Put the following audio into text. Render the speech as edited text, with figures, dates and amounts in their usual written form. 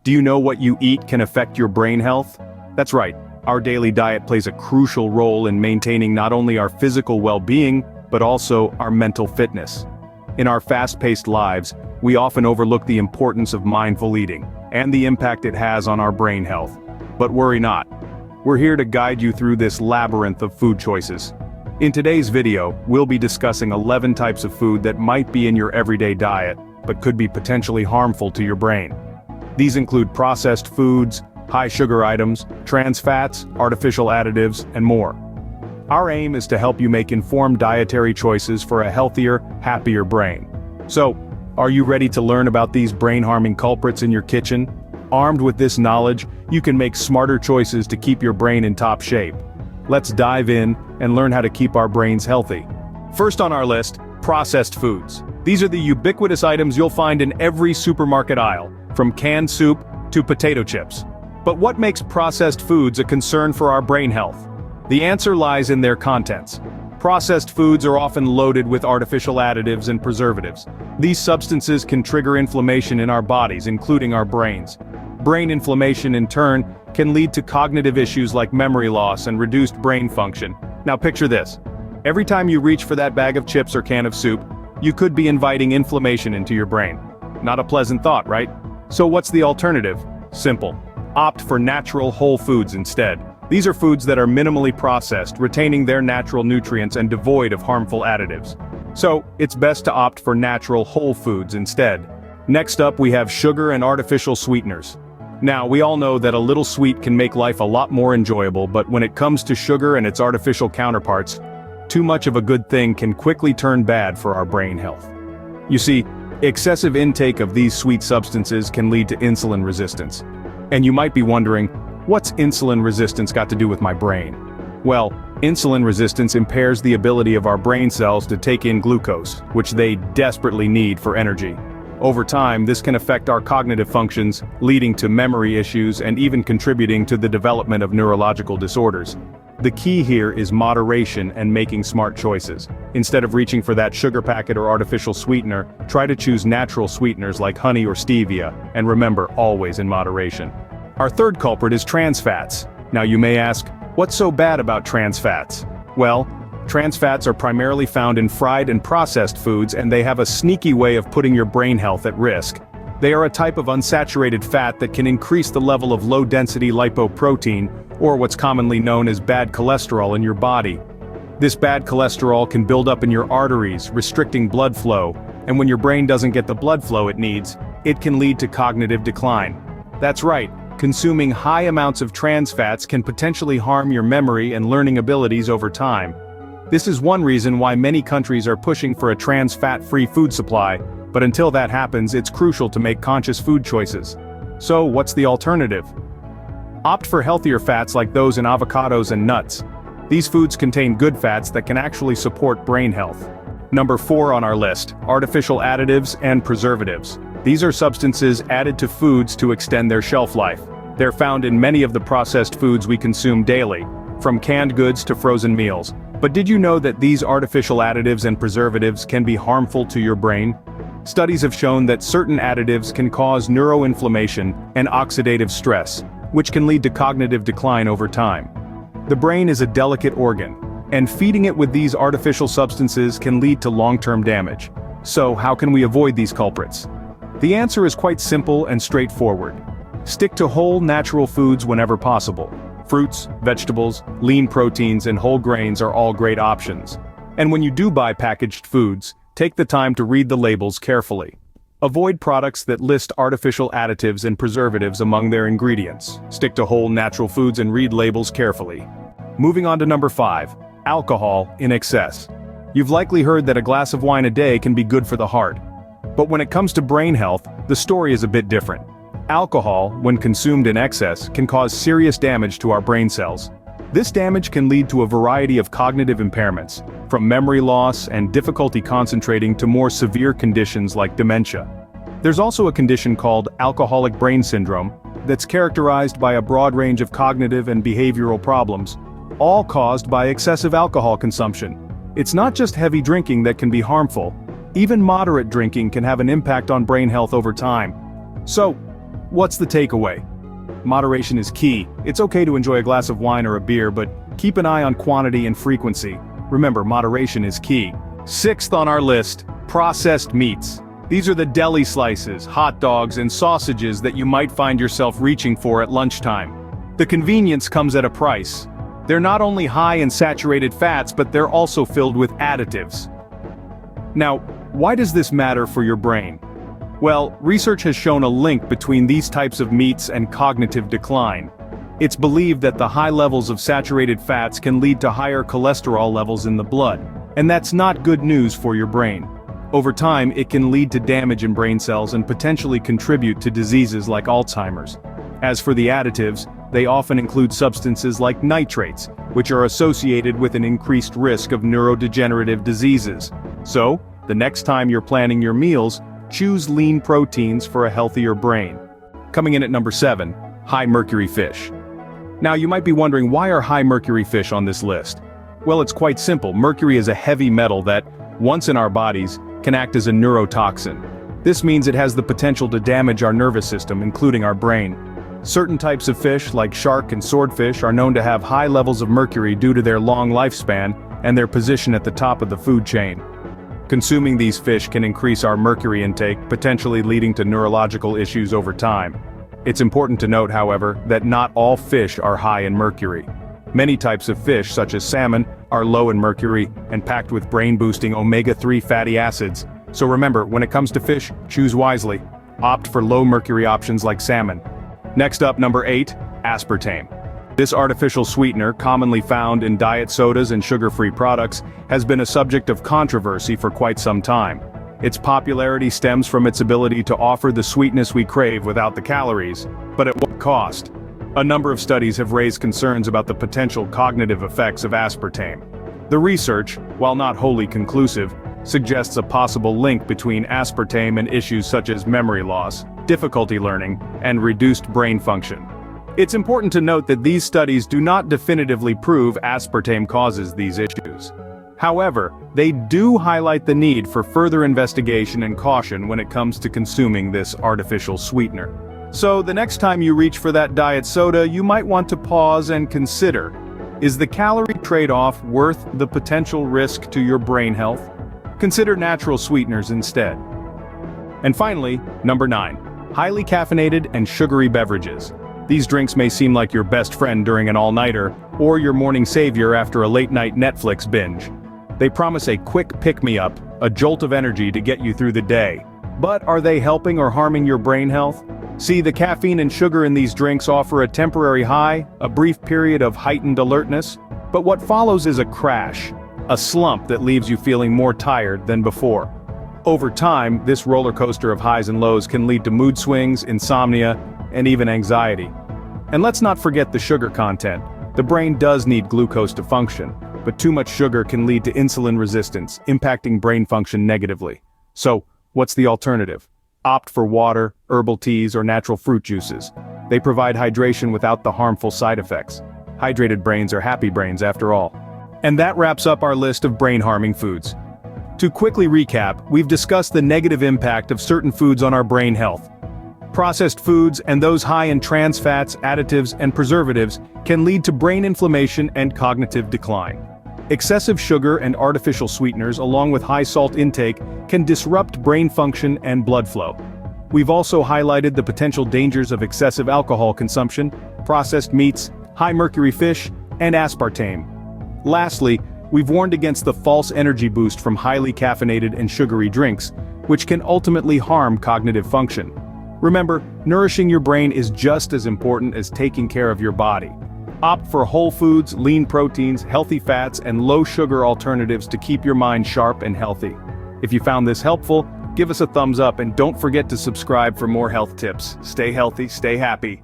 Do you know what you eat can affect your brain health? That's right, our daily diet plays a crucial role in maintaining not only our physical well-being, but also our mental fitness. In our fast-paced lives, we often overlook the importance of mindful eating, and the impact it has on our brain health. But worry not. We're here to guide you through this labyrinth of food choices. In today's video, we'll be discussing 11 types of food that might be in your everyday diet, but could be potentially harmful to your brain. These include processed foods, high-sugar items, trans fats, artificial additives, and more. Our aim is to help you make informed dietary choices for a healthier, happier brain. So, are you ready to learn about these brain-harming culprits in your kitchen? Armed with this knowledge, you can make smarter choices to keep your brain in top shape. Let's dive in and learn how to keep our brains healthy. First on our list, processed foods. These are the ubiquitous items you'll find in every supermarket aisle, from canned soup to potato chips. But what makes processed foods a concern for our brain health? The answer lies in their contents. Processed foods are often loaded with artificial additives and preservatives. These substances can trigger inflammation in our bodies, including our brains. Brain inflammation, in turn, can lead to cognitive issues like memory loss and reduced brain function. Now picture this. Every time you reach for that bag of chips or can of soup, you could be inviting inflammation into your brain. Not a pleasant thought, right? So what's the alternative? Simple. Opt for natural whole foods instead. These are foods that are minimally processed, retaining their natural nutrients and devoid of harmful additives. So, it's best to opt for natural whole foods instead. Next up, we have sugar and artificial sweeteners. Now, we all know that a little sweet can make life a lot more enjoyable, but when it comes to sugar and its artificial counterparts, too much of a good thing can quickly turn bad for our brain health. You see, excessive intake of these sweet substances can lead to insulin resistance. And you might be wondering, what's insulin resistance got to do with my brain? Well, insulin resistance impairs the ability of our brain cells to take in glucose, which they desperately need for energy. Over time, this can affect our cognitive functions, leading to memory issues and even contributing to the development of neurological disorders. The key here is moderation and making smart choices. Instead of reaching for that sugar packet or artificial sweetener, try to choose natural sweeteners like honey or stevia, and remember, always in moderation. Our third culprit is trans fats. Now you may ask, what's so bad about trans fats? Well, trans fats are primarily found in fried and processed foods, and they have a sneaky way of putting your brain health at risk. They are a type of unsaturated fat that can increase the level of low-density lipoprotein, or what's commonly known as bad cholesterol in your body. This bad cholesterol can build up in your arteries, restricting blood flow, and when your brain doesn't get the blood flow it needs, it can lead to cognitive decline. That's right, consuming high amounts of trans fats can potentially harm your memory and learning abilities over time. This is one reason why many countries are pushing for a trans fat-free food supply, but until that happens, it's crucial to make conscious food choices. So, what's the alternative? Opt for healthier fats like those in avocados and nuts. These foods contain good fats that can actually support brain health. Number 4 on our list, artificial additives and preservatives. These are substances added to foods to extend their shelf life. They're found in many of the processed foods we consume daily, from canned goods to frozen meals. But did you know that these artificial additives and preservatives can be harmful to your brain? Studies have shown that certain additives can cause neuroinflammation and oxidative stress, which can lead to cognitive decline over time. The brain is a delicate organ, and feeding it with these artificial substances can lead to long-term damage. So, how can we avoid these culprits? The answer is quite simple and straightforward. Stick to whole, natural foods whenever possible. Fruits, vegetables, lean proteins, and whole grains are all great options. And when you do buy packaged foods, take the time to read the labels carefully. Avoid products that list artificial additives and preservatives among their ingredients. Stick to whole, natural foods and read labels carefully. Moving on to number 5, alcohol in excess. You've likely heard that a glass of wine a day can be good for the heart. But when it comes to brain health, the story is a bit different. Alcohol, when consumed in excess, can cause serious damage to our brain cells. This damage can lead to a variety of cognitive impairments, from memory loss and difficulty concentrating to more severe conditions like dementia. There's also a condition called alcoholic brain syndrome that's characterized by a broad range of cognitive and behavioral problems, all caused by excessive alcohol consumption. It's not just heavy drinking that can be harmful. Even moderate drinking can have an impact on brain health over time. So, what's the takeaway? Moderation is key. It's okay to enjoy a glass of wine or a beer, but keep an eye on quantity and frequency. Remember, moderation is key. Sixth on our list, processed meats. These are the deli slices, hot dogs, and sausages that you might find yourself reaching for at lunchtime. The convenience comes at a price. They're not only high in saturated fats, but they're also filled with additives. Now, why does this matter for your brain? Well, research has shown a link between these types of meats and cognitive decline. It's believed that the high levels of saturated fats can lead to higher cholesterol levels in the blood, and that's not good news for your brain. Over time, it can lead to damage in brain cells and potentially contribute to diseases like Alzheimer's. As for the additives, they often include substances like nitrates, which are associated with an increased risk of neurodegenerative diseases. So, the next time you're planning your meals, choose lean proteins for a healthier brain. Coming in at number 7, high mercury fish. Now you might be wondering, why are high mercury fish on this list? Well, it's quite simple. Mercury is a heavy metal that, once in our bodies, can act as a neurotoxin. This means it has the potential to damage our nervous system, including our brain. Certain types of fish, like shark and swordfish, are known to have high levels of mercury due to their long lifespan and their position at the top of the food chain. Consuming these fish can increase our mercury intake, potentially leading to neurological issues over time. It's important to note, however, that not all fish are high in mercury. Many types of fish, such as salmon, are low in mercury and packed with brain-boosting omega-3 fatty acids. So remember, when it comes to fish, choose wisely. Opt for low-mercury options like salmon. Next up, number 8, aspartame. This artificial sweetener, commonly found in diet sodas and sugar-free products, has been a subject of controversy for quite some time. Its popularity stems from its ability to offer the sweetness we crave without the calories, but at what cost? A number of studies have raised concerns about the potential cognitive effects of aspartame. The research, while not wholly conclusive, suggests a possible link between aspartame and issues such as memory loss, difficulty learning, and reduced brain function. It's important to note that these studies do not definitively prove aspartame causes these issues. However, they do highlight the need for further investigation and caution when it comes to consuming this artificial sweetener. So the next time you reach for that diet soda, you might want to pause and consider, is the calorie trade-off worth the potential risk to your brain health? Consider natural sweeteners instead. And finally, number 9, highly caffeinated and sugary beverages. These drinks may seem like your best friend during an all-nighter, or your morning savior after a late-night Netflix binge. They promise a quick pick-me-up, a jolt of energy to get you through the day. But are they helping or harming your brain health? See, the caffeine and sugar in these drinks offer a temporary high, a brief period of heightened alertness, but what follows is a crash, a slump that leaves you feeling more tired than before. Over time, this roller coaster of highs and lows can lead to mood swings, insomnia, and even anxiety. And let's not forget the sugar content. The brain does need glucose to function, but too much sugar can lead to insulin resistance, impacting brain function negatively. So, what's the alternative? Opt for water, herbal teas, or natural fruit juices. They provide hydration without the harmful side effects. Hydrated brains are happy brains after all. And that wraps up our list of brain-harming foods. To quickly recap, we've discussed the negative impact of certain foods on our brain health. Processed foods and those high in trans fats, additives, and preservatives can lead to brain inflammation and cognitive decline. Excessive sugar and artificial sweeteners, along with high salt intake, can disrupt brain function and blood flow. We've also highlighted the potential dangers of excessive alcohol consumption, processed meats, high mercury fish, and aspartame. Lastly, we've warned against the false energy boost from highly caffeinated and sugary drinks, which can ultimately harm cognitive function. Remember, nourishing your brain is just as important as taking care of your body. Opt for whole foods, lean proteins, healthy fats, and low-sugar alternatives to keep your mind sharp and healthy. If you found this helpful, give us a thumbs up and don't forget to subscribe for more health tips. Stay healthy, stay happy.